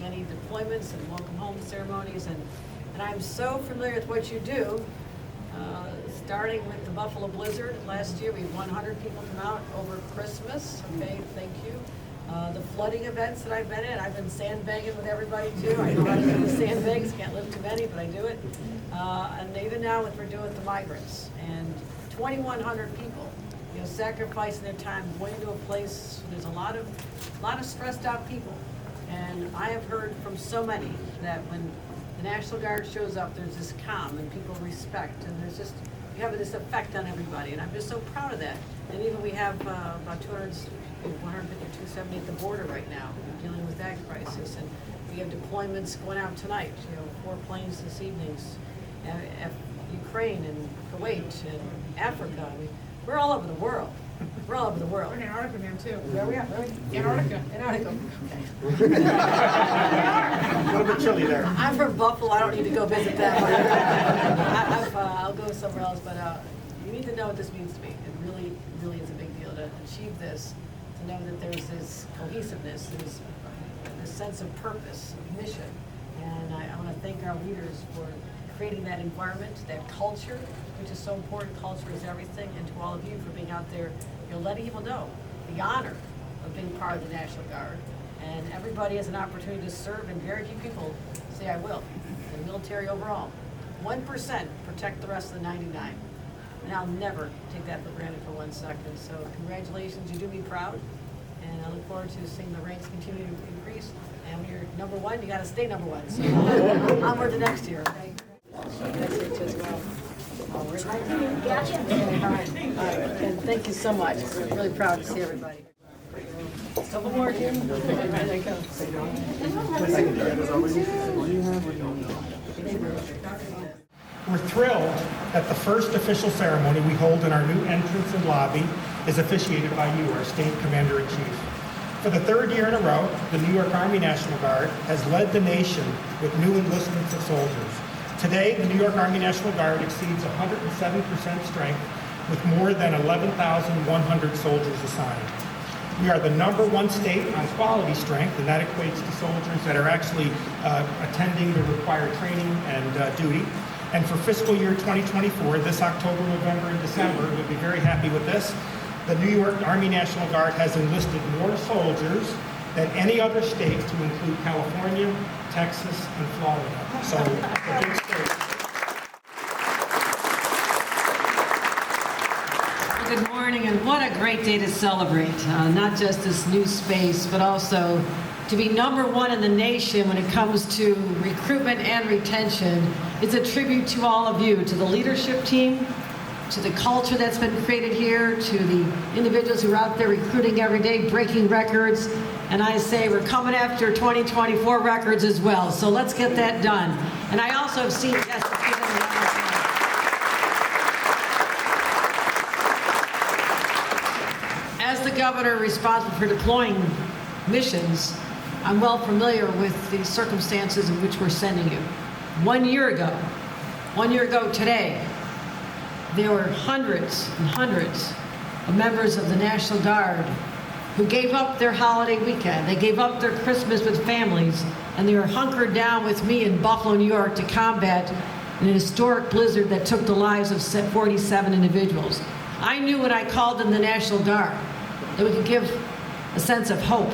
many deployments and welcome home ceremonies, and I'm so familiar with what you do. Starting with the Buffalo Blizzard last year, we had 100 people come out over Christmas. Okay, thank you. The flooding events that I've been in, I've been sandbagging with everybody too. I know how to do the sandbags, can't lift too many, but I do it. And even now what we're doing with the migrants, and 2,100 people, you know, sacrificing their time, going to a place, there's a lot of stressed out people. And I have heard from so many that when the National Guard shows up, there's this calm and people respect, and there's just, you have this effect on everybody, and I'm just so proud of that. And even we have about 150, 270 at the border right now, dealing with that crisis, and we have deployments going out tonight, you know, 4 planes this evening, Ukraine and Kuwait and Africa. I mean, we're all over the world. We're all over the world. We're in Antarctica now too. Where are we at? Antarctica. Antarctica. Okay. A little bit chilly there. I'm from Buffalo. I don't need to go visit that. I'll go somewhere else. But you need to know what this means to me. It really, really is a big deal to achieve this. To know that there's this cohesiveness, there's this sense of purpose, of mission. And I want to thank our leaders for creating that environment, that culture, which is so important. Culture is everything. And to all of you for being out there, you know, letting people know the honor of being part of the National Guard. And everybody has an opportunity to serve, and very few people say, I will. The military overall. 1% protect the rest of the 99. And I'll never take that for granted for 1 second. So congratulations, you do me proud. And I look forward to seeing the ranks continue to increase. And when you're number 1, you got to stay number 1. So onward to next year. Okay? Next year too as well. All right. And thank you so much. We're really proud to see everybody. Couple more here. There you go. We're thrilled that the first official ceremony we hold in our new entrance and lobby is officiated by you, our State Commander-in-Chief. For the 3rd year in a row, the New York Army National Guard has led the nation with new enlistments of soldiers. Today, the New York Army National Guard exceeds 107% strength with more than 11,100 soldiers assigned. We are the #1 state on quality strength, and that equates to soldiers that are actually attending the required training and duty. And for fiscal year 2024, this October, November, and December, we'll be very happy with this. The New York Army National Guard has enlisted more soldiers than any other state, to include California, Texas, and Florida. So, a big state. Good morning, and what a great day to celebrate. Not just this new space, but also to be #1 in the nation when it comes to recruitment and retention. It's a tribute to all of you, to the leadership team, to the culture that's been created here, to the individuals who are out there recruiting every day, breaking records. And I say we're coming after 2024 records as well, so let's get that done. And I also have seen, yes, let's give them a round of applause. As the governor responsible for deploying missions, I'm well familiar with the circumstances in which we're sending you. 1 year ago today, there were hundreds and hundreds of members of the National Guard who gave up their holiday weekend. They gave up their Christmas with families, and they were hunkered down with me in Buffalo, New York, to combat an historic blizzard that took the lives of 47 individuals. I knew when I called in the National Guard that we could give a sense of hope,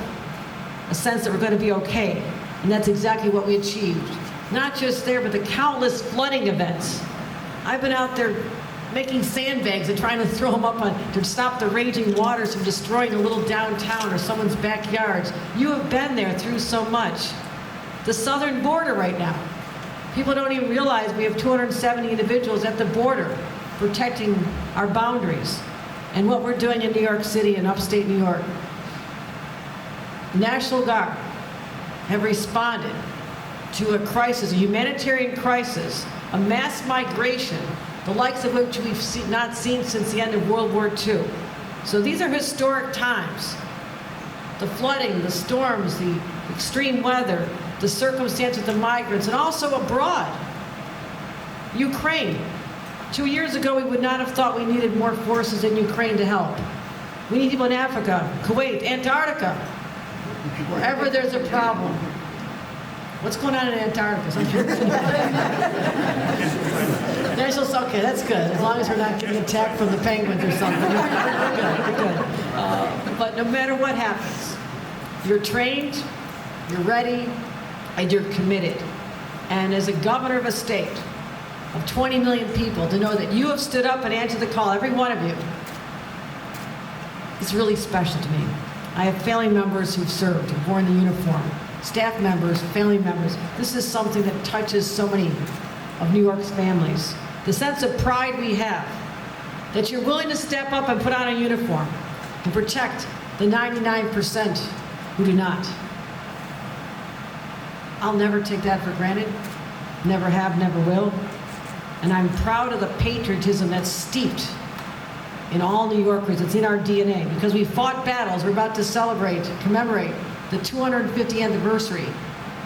a sense that we're going to be okay, and that's exactly what we achieved. Not just there, but the countless flooding events. I've been out there making sandbags and trying to throw them up to stop the raging waters from destroying a little downtown or someone's backyards. You have been there through so much. The southern border right now. People don't even realize we have 270 individuals at the border protecting our boundaries, and what we're doing in New York City and upstate New York. The National Guard have responded to a crisis, a humanitarian crisis, a mass migration, the likes of which we've not seen since the end of World War II. So these are historic times. The flooding, the storms, the extreme weather, the circumstances of the migrants, and also abroad. Ukraine. 2 years ago, we would not have thought we needed more forces in Ukraine to help. We need people in Africa, Kuwait, Antarctica, wherever there's a problem. What's going on in Antarctica? I'm curious. Okay, that's good. As long as we're not getting attacked from the penguins or something. We're good. But no matter what happens, you're trained, you're ready, and you're committed. And as a governor of a state of 20 million people, to know that you have stood up and answered the call, every one of you, is really special to me. I have family members who've served, who've worn the uniform, staff members, family members. This is something that touches so many of New York's families. The sense of pride we have, that you're willing to step up and put on a uniform and protect the 99% who do not. I'll never take that for granted. Never have, never will. And I'm proud of the patriotism that's steeped in all New Yorkers. It's in our DNA because we fought battles. We're about to commemorate the 250th anniversary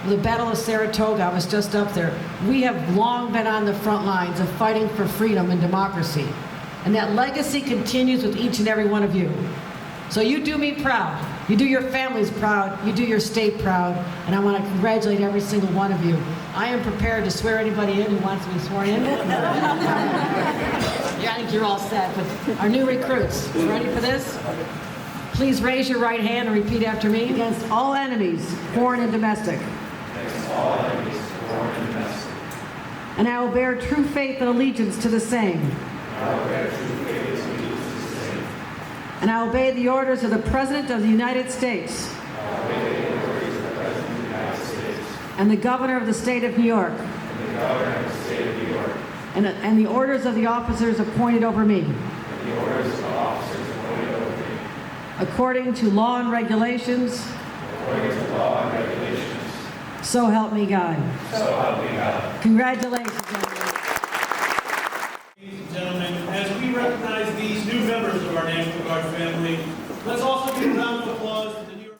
of the Battle of Saratoga. I was just up there. We have long been on the front lines of fighting for freedom and democracy. And that legacy continues with each and every one of you. So you do me proud. You do your families proud. You do your state proud. And I want to congratulate every single one of you. I am prepared to swear anybody in who wants to be sworn in. Yeah, I think you're all set. But our new recruits, you ready for this? Please raise your right hand and repeat after me. Against all enemies, foreign and domestic. Against all enemies, foreign and domestic. And I will bear true faith and allegiance to the same. I will bear true faith and allegiance to the same. And I will obey the orders of the President of the United States. I will obey the orders of the President of the United States. And the Governor of the State of New York. And the Governor of the State of New York. And the orders of the officers appointed over me. And the orders of the officers appointed over me. According to law and regulations. According to law and regulations. So help me God. So help me God. Congratulations, gentlemen. Ladies and gentlemen, as we recognize these new members of our National Guard family, let's also give a round of applause to the new